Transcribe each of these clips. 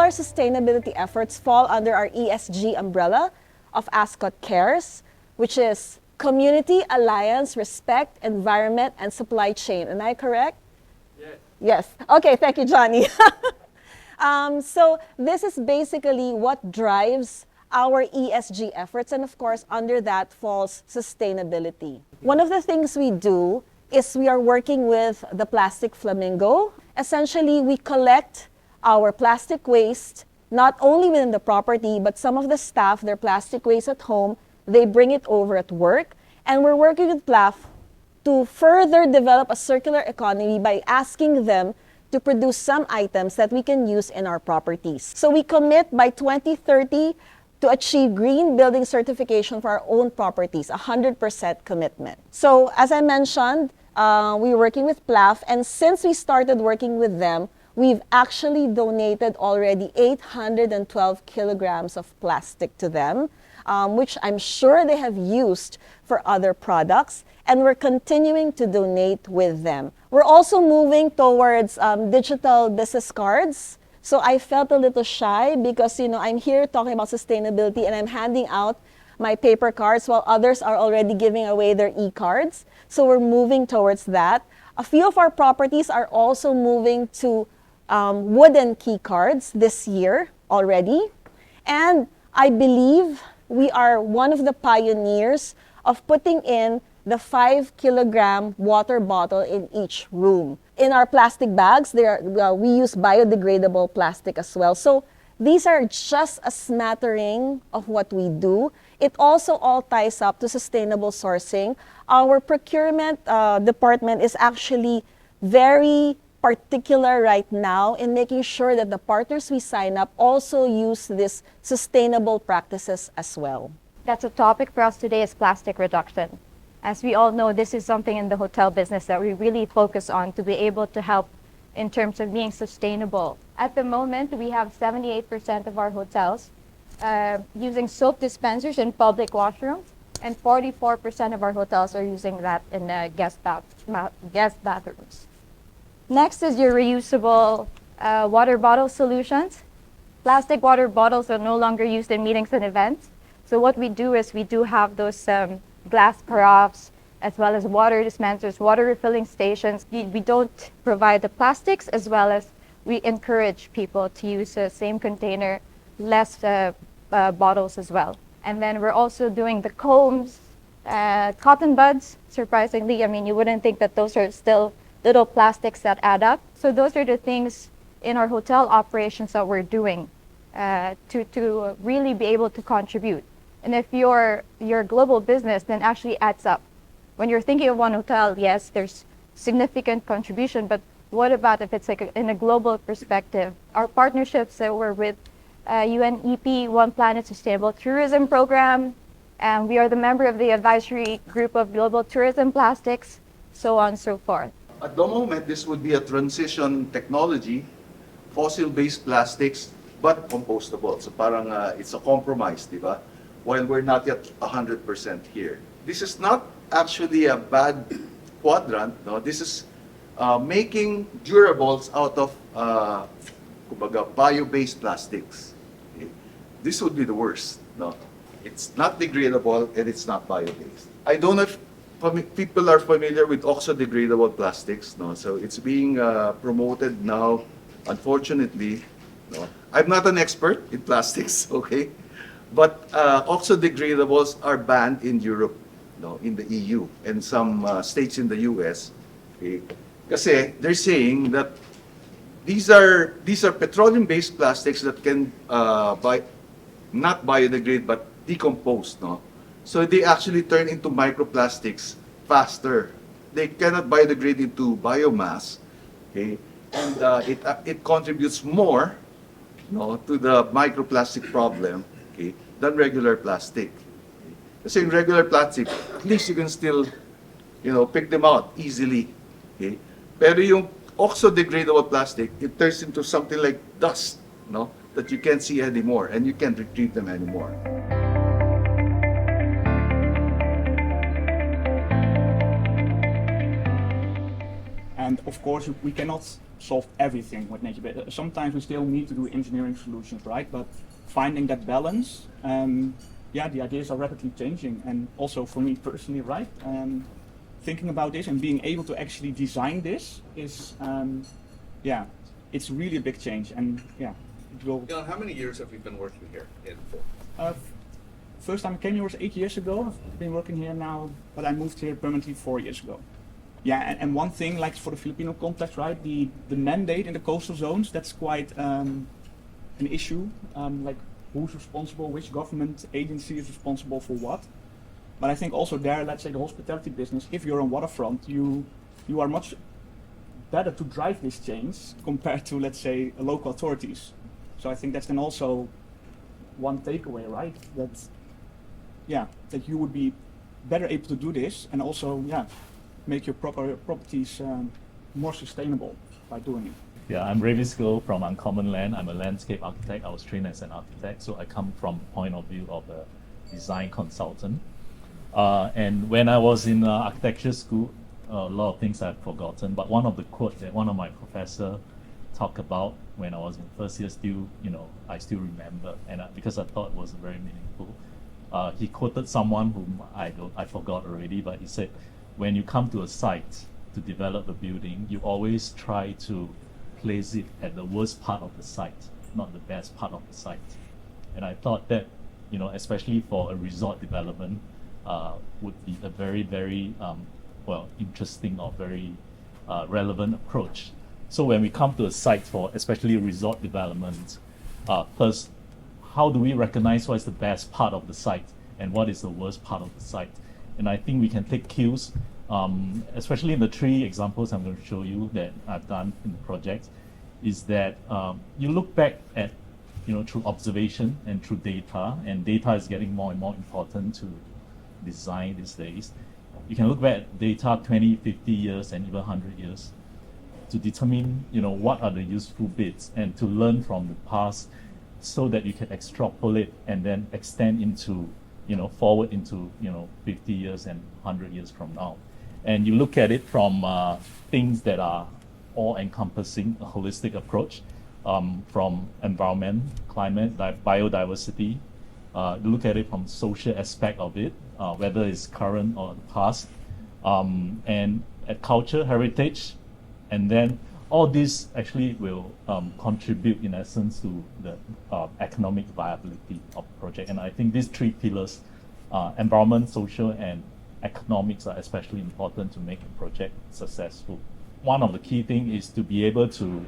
our sustainability efforts fall under our ESG umbrella of Ascott Cares, which is Community, Alliance, Respect, Environment, and Supply Chain. Am I correct? Yes. Yes. Okay, thank you, Johnny. So this is basically what drives our ESG efforts, and of course, under that falls sustainability. One of the things we do is we are working with the Plastic Flamingo. Essentially, we collect our plastic waste, not only within the property, but some of the staff, their plastic waste at home, they bring it over at work. And we're working with PLAF to further develop a circular economy by asking them to produce some items that we can use in our properties. So we commit by 2030 to achieve green building certification for our own properties, 100% commitment. So as I mentioned, we're working with PLAF, and since we started working with them, we've actually donated already 812 kilograms of plastic to them, which I'm sure they have used for other products, and we're continuing to donate with them. We're also moving towards digital business cards. So I felt a little shy because, I'm here talking about sustainability and I'm handing out my paper cards while others are already giving away their e-cards. So we're moving towards that. A few of our properties are also moving to wooden key cards this year already. And I believe we are one of the pioneers of putting in the 5-kilogram water bottle in each room. In our plastic bags, we use biodegradable plastic as well. So these are just a smattering of what we do. It also all ties up to sustainable sourcing. Our procurement department is actually very particular right now in making sure that the partners we sign up also use these sustainable practices as well. That's a topic for us today, is plastic reduction. As we all know, this is something in the hotel business that we really focus on to be able to help in terms of being sustainable. At the moment, we have 78% of our hotels using soap dispensers in public washrooms, and 44% of our hotels are using that in guest bathrooms. Next is your reusable water bottle solutions. Plastic water bottles are no longer used in meetings and events. So what we do is we do have those glass carafes, as well as water dispensers, water refilling stations. We don't provide the plastics, as well as we encourage people to use the same container, less bottles as well. And then we're also doing the combs, cotton buds, surprisingly. I mean, you wouldn't think that those are still little plastics that add up. So those are the things in our hotel operations that we're doing to really be able to contribute. And if you're a global business, then actually adds up. When you're thinking of one hotel, yes, there's significant contribution, but what about if it's like in a global perspective? Our partnerships that we're with UNEP, One Planet Sustainable Tourism Program, and we are the member of the advisory group of Global Tourism Plastics, so on and so forth. At the moment, this would be a transition technology, fossil-based plastics, but compostable. So parang it's a compromise, di ba? While we're not yet 100% here. This is not actually a bad quadrant. No? This is making durables out of bio-based plastics. Okay? This would be the worst. No? It's not degradable and it's not bio-based. I don't know if people are familiar with oxo-degradable plastics. No? So it's being promoted now, unfortunately. No? I'm not an expert in plastics, okay? But oxo-degradables are banned in Europe, no, in the EU, and some states in the US. Okay? Kasi they're saying that these are petroleum-based plastics that can not biodegrade but decompose, no? So they actually turn into microplastics faster. They cannot biodegrade into biomass, okay? And it contributes more, no, to the microplastic problem, okay, than regular plastic. Kasi in regular plastic, at least you can still, pick them out easily. Okay? Pero yung oxo-degradable plastic, it turns into something like dust, no, that you can't see anymore and you can't retrieve them anymore. And of course, we cannot solve everything with nature. But sometimes we still need to do engineering solutions, right? But finding that balance, the ideas are rapidly changing. And also for me personally, right? Thinking about this and being able to actually design this is, it's really a big change. And it will. Jan, how many years have you been working here in First time I came here was 8 years ago. I've been working here now, but I moved here permanently 4 years ago. Yeah, and one thing, like for the Filipino context, right, the mandate in the coastal zones, that's quite an issue, like who's responsible, which government agency is responsible for what. But I think also there, let's say the hospitality business, if you're on waterfront, you are much better to drive this change compared to, let's say, local authorities. So I think that's then also one takeaway, right? That you would be better able to do this and also, make your properties more sustainable by doing it. Yeah, I'm Ravis Gill from Uncommon Land. I'm a landscape architect. I was trained as an architect, so I come from the point of view of a design consultant. And when I was in architecture school, a lot of things I've forgotten, but one of the quotes that one of my professors talked about when I was in first year I still remember, and because I thought it was very meaningful. He quoted someone whom I forgot already, but he said, when you come to a site to develop a building, you always try to place it at the worst part of the site, not the best part of the site. And I thought that, especially for a resort development, would be a very, very interesting or very relevant approach. So when we come to a site for especially resort development, first, how do we recognize what is the best part of the site and what is the worst part of the site? And I think we can take cues, especially in the 3 examples I'm going to show you that I've done in the project, is that you look back at, through observation and through data, and data is getting more and more important to design these days. You can look back at data 20, 50 years and even 100 years to determine, what are the useful bits and to learn from the past so that you can extrapolate and then extend into forward into 50 years and 100 years from now. And you look at it from things that are all-encompassing, a holistic approach, from environment, climate, biodiversity. You look at it from social aspect of it, whether it's current or the past, and at culture, heritage, and then all this actually will contribute in essence to the economic viability of the project. And I think these 3 pillars, environment, social, and economics, are especially important to make a project successful. One of the key things is to be able to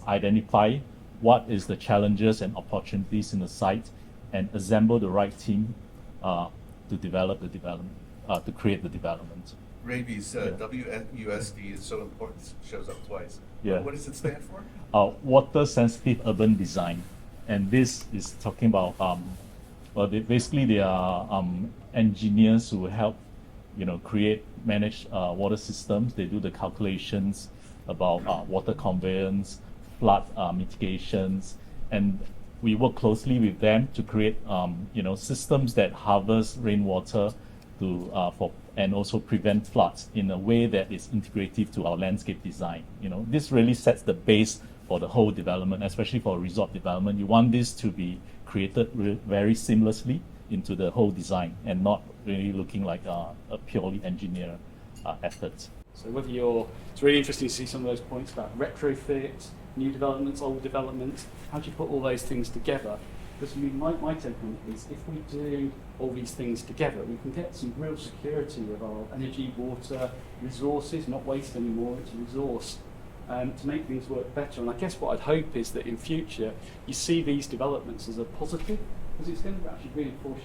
identify what is the challenges and opportunities in the site and assemble the right team to develop the development, to create the development. Ravi's WUSD is so important, it shows up twice. Yeah. What does it stand for? Water sensitive urban design, and this is talking about basically they are engineers who help manage water systems. They do the calculations about water conveyance, flood mitigations, and we work closely with them to create systems that harvest rainwater and also prevent floods in a way that is integrative to our landscape design. This really sets the base for the whole development, especially for resort development. You want this to be created very seamlessly into the whole design and not really looking like a purely engineer effort. So it's really interesting to see some of those points about retrofit, new developments, old developments. How do you put all those things together? Because my take on it is if we do all these things together, we can get some real security of our energy, water, resources, not waste anymore, it's a resource, to make things work better. And I guess what I'd hope is that in future you see these developments as a positive, because it's going to actually reinforce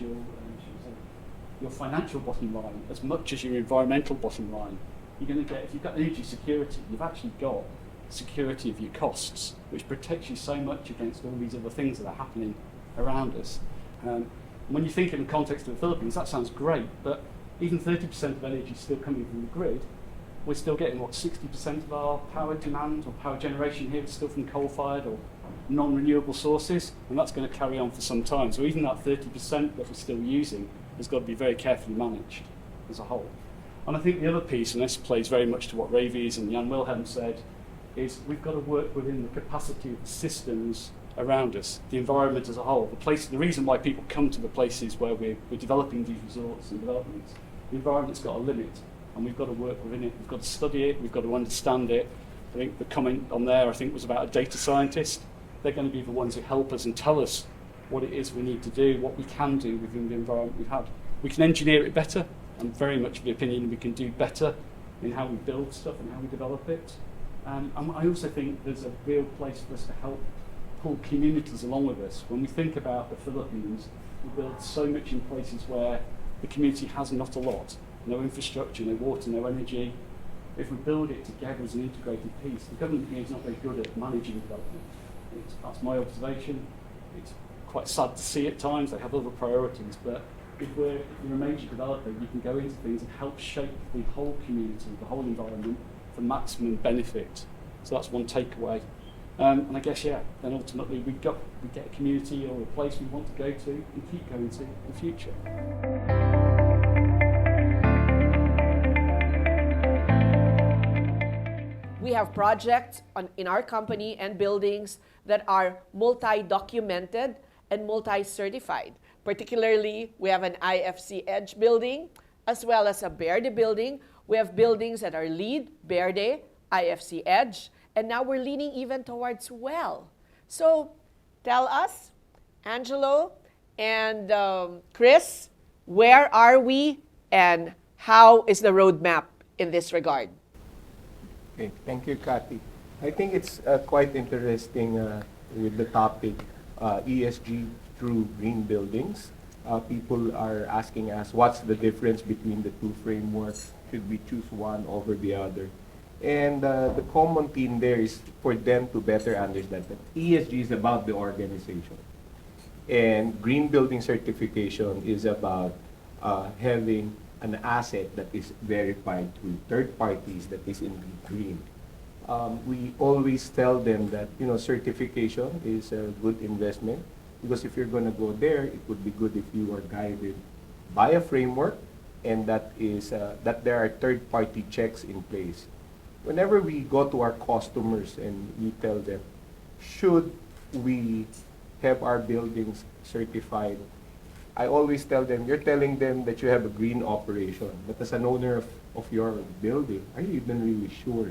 your financial bottom line as much as your environmental bottom line. You're going to get, if you've got energy security, you've actually got security of your costs, which protects you so much against all these other things that are happening around us. When you think in the context of the Philippines, that sounds great, but even 30% of energy is still coming from the grid. We're still getting, 60% of our power demand or power generation here is still from coal-fired or non-renewable sources, and that's going to carry on for some time. So even that 30% that we're still using has got to be very carefully managed as a whole. And I think the other piece, and this plays very much to what Ravi's and Jan Wilhelm said, is we've got to work within the capacity of the systems around us, the environment as a whole. The reason why people come to the places where we're developing these resorts and developments, the environment's got a limit, and we've got to work within it. We've got to study it. We've got to understand it. I think the comment on there, I think, was about a data scientist. They're going to be the ones who help us and tell us what it is we need to do, what we can do within the environment we've had. We can engineer it better. I'm very much of the opinion we can do better in how we build stuff and how we develop it. And I also think there's a real place for us to help pull communities along with us. When we think about the Philippines, we build so much in places where the community has not a lot. No infrastructure, no water, no energy. If we build it together as an integrated piece, the government here is not very good at managing development. That's my observation. It's quite sad to see at times. They have other priorities, but if you're a major developer, you can go into things and help shape the whole community, the whole environment for maximum benefit. So that's one takeaway. And I guess, then ultimately we get a community or a place we want to go to and keep going to in the future. We have projects in our company and buildings that are multi-documented and multi-certified. Particularly, we have an IFC Edge building as well as a Verde building. We have buildings that are LEED, Verde, IFC Edge, and now we're leaning even towards WELL. So tell us, Angelo and Chris, where are we and how is the roadmap in this regard? Okay, thank you, Kathy. I think it's quite interesting with the topic ESG through green buildings. People are asking us, what's the difference between the two frameworks? Should we choose one over the other? And the common theme there is for them to better understand that ESG is about the organization. And green building certification is about having an asset that is verified through third parties that is indeed green. We always tell them that certification is a good investment, because if you're going to go there, it would be good if you are guided by a framework and that is that there are third-party checks in place. Whenever we go to our customers and we tell them, should we have our buildings certified, I always tell them, you're telling them that you have a green operation, but as an owner of your building, are you even really sure?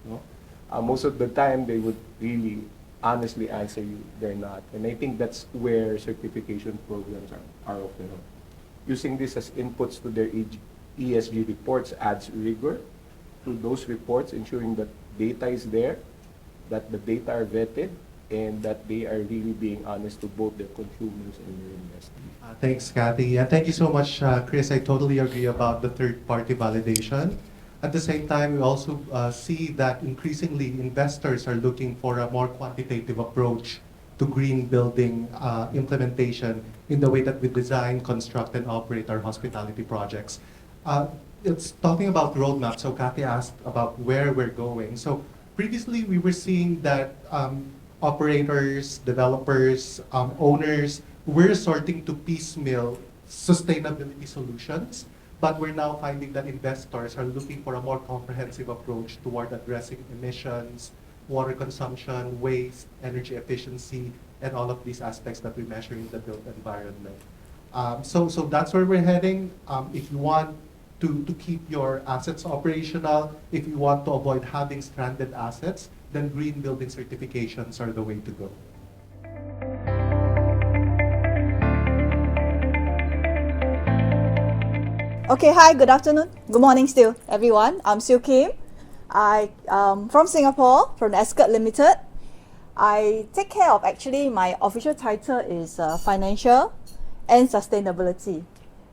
No? Most of the time, they would really honestly answer you, they're not. And I think that's where certification programs are of help. Using this as inputs to their ESG reports adds rigor to those reports, ensuring that data is there, that the data are vetted, and that they are really being honest to both their consumers and their investors. Thanks, Kathy. And thank you so much, Chris. I totally agree about the third-party validation. At the same time, we also see that increasingly investors are looking for a more quantitative approach to green building implementation in the way that we design, construct, and operate our hospitality projects. It's talking about roadmap. So Kathy asked about where we're going. So previously, we were seeing that operators, developers, owners, we're resorting to piecemeal sustainability solutions, but we're now finding that investors are looking for a more comprehensive approach toward addressing emissions, water consumption, waste, energy efficiency, and all of these aspects that we measure in the built environment. So that's where we're heading. If you want to keep your assets operational, if you want to avoid having stranded assets, then green building certifications are the way to go. Okay, hi, good afternoon. Good morning still, everyone. I'm Siew Kim. I'm from Singapore, from Ascott Limited. I take care of, actually, my official title is Financial and Sustainability.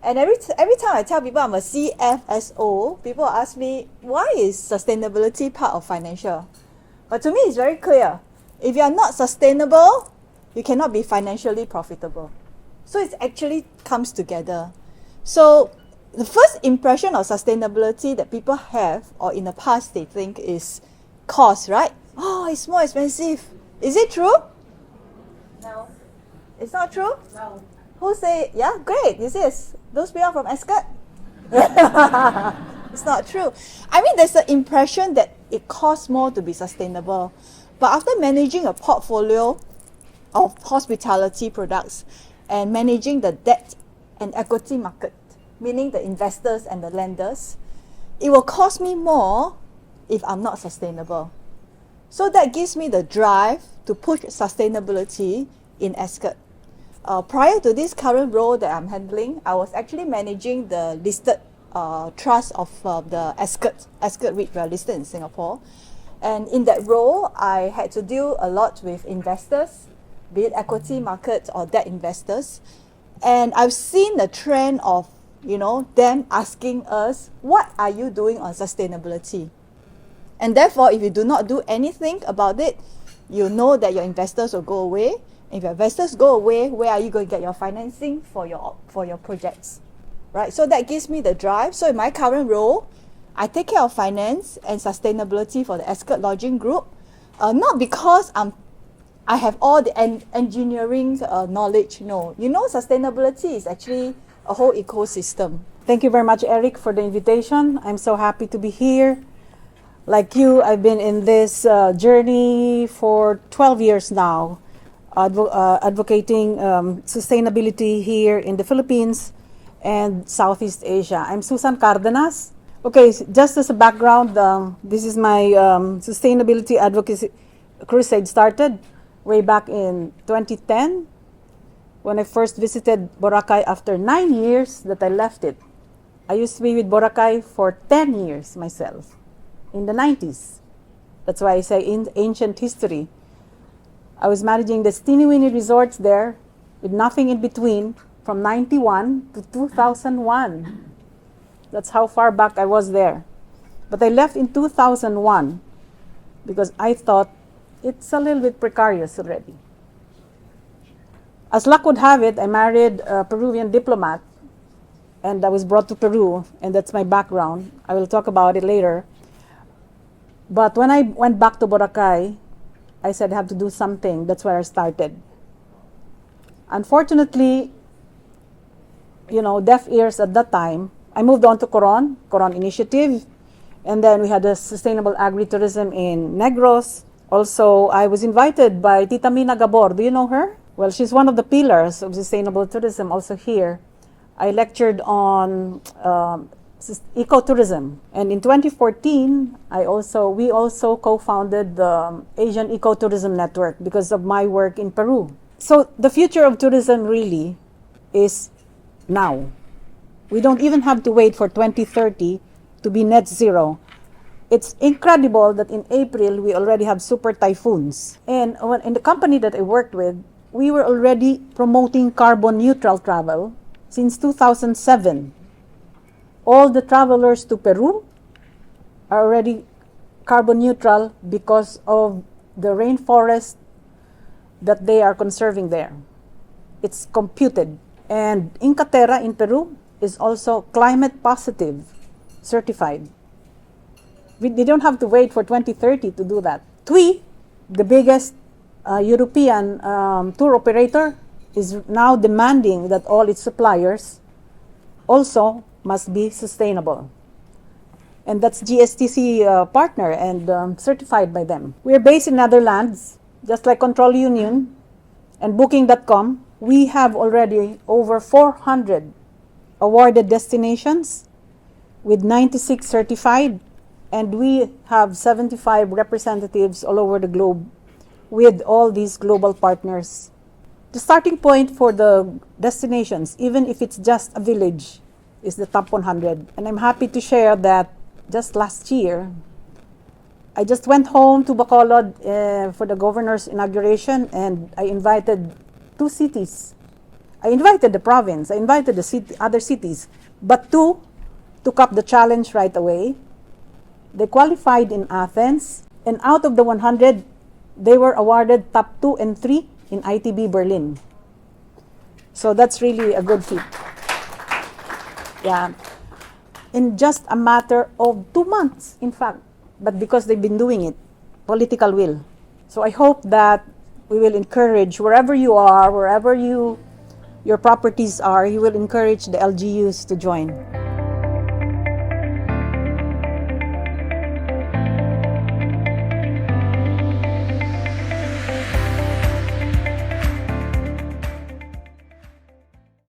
And every time I tell people I'm a CFSO, people ask me, why is sustainability part of financial? But to me, it's very clear. If you are not sustainable, you cannot be financially profitable. So it actually comes together. So the first impression of sustainability that people have, or in the past they think, is cost, right? Oh, it's more expensive. Is it true? No. It's not true? No. Who say, yeah, great, this is. Those people from Ascott? It's not true. I mean, there's an impression that it costs more to be sustainable. But after managing a portfolio of hospitality products and managing the debt and equity market, meaning the investors and the lenders, it will cost me more if I'm not sustainable. So that gives me the drive to push sustainability in Ascott. Prior to this current role that I'm handling, I was actually managing the listed trust of the Ascott REIT, we are listed in Singapore. And in that role, I had to deal a lot with investors, be it equity markets or debt investors. And I've seen the trend of, them asking us, what are you doing on sustainability? And therefore, if you do not do anything about it, you know that your investors will go away. If your investors go away, where are you going to get your financing for your projects? Right? So that gives me the drive. So in my current role, I take care of finance and sustainability for the Ascott Lodging Group, not because I have all the engineering knowledge. No, sustainability is actually a whole ecosystem. Thank you very much, Eric, for the invitation. I'm so happy to be here. Like you, I've been in this journey for 12 years now, advocating sustainability here in the Philippines and Southeast Asia. I'm Susan Cardenas. Okay, just as a background, this is my sustainability advocacy crusade started way back in 2010 when I first visited Boracay after 9 years that I left it. I used to be with Boracay for 10 years myself in the 90s. That's why I say in ancient history. I was managing the teeny-weeny resorts there with nothing in between from 91 to 2001. That's how far back I was there. But I left in 2001 because I thought it's a little bit precarious already. As luck would have it, I married a Peruvian diplomat and I was brought to Peru, and that's my background. I will talk about it later. But when I went back to Boracay, I said I have to do something. That's where I started. Unfortunately, deaf ears at that time. I moved on to Coron Initiative, and then we had a sustainable agritourism in Negros. Also, I was invited by Tita Mina Gabor. Do you know her? Well, she's one of the pillars of sustainable tourism also here. I lectured on ecotourism, and in 2014, we also co-founded the Asian Ecotourism Network because of my work in Peru. So the future of tourism really is now. We don't even have to wait for 2030 to be net zero. It's incredible that in April, we already have super typhoons. And in the company that I worked with, we were already promoting carbon neutral travel since 2007. All the travelers to Peru are already carbon neutral because of the rainforest that they are conserving there. It's computed. And Inca Terra in Peru is also climate positive certified. They don't have to wait for 2030 to do that. TUI, the biggest European tour operator, is now demanding that all its suppliers also must be sustainable. And that's GSTC partner and certified by them. We're based in Netherlands, just like Control Union and Booking.com. We have already over 400 awarded destinations with 96 certified, and we have 75 representatives all over the globe with all these global partners. The starting point for the destinations, even if it's just a village, is the top 100. And I'm happy to share that just last year, I just went home to Bacolod for the governor's inauguration, and I invited 2 cities. I invited the province, I invited the other cities, but 2 took up the challenge right away. They qualified in Athens, and out of the 100, they were awarded top 2 and 3 in ITB Berlin. So that's really a good feat. Yeah, in just a matter of 2 months, in fact, but because they've been doing it, political will. So I hope that we will encourage wherever you are, wherever your properties are, you will encourage the LGUs to join.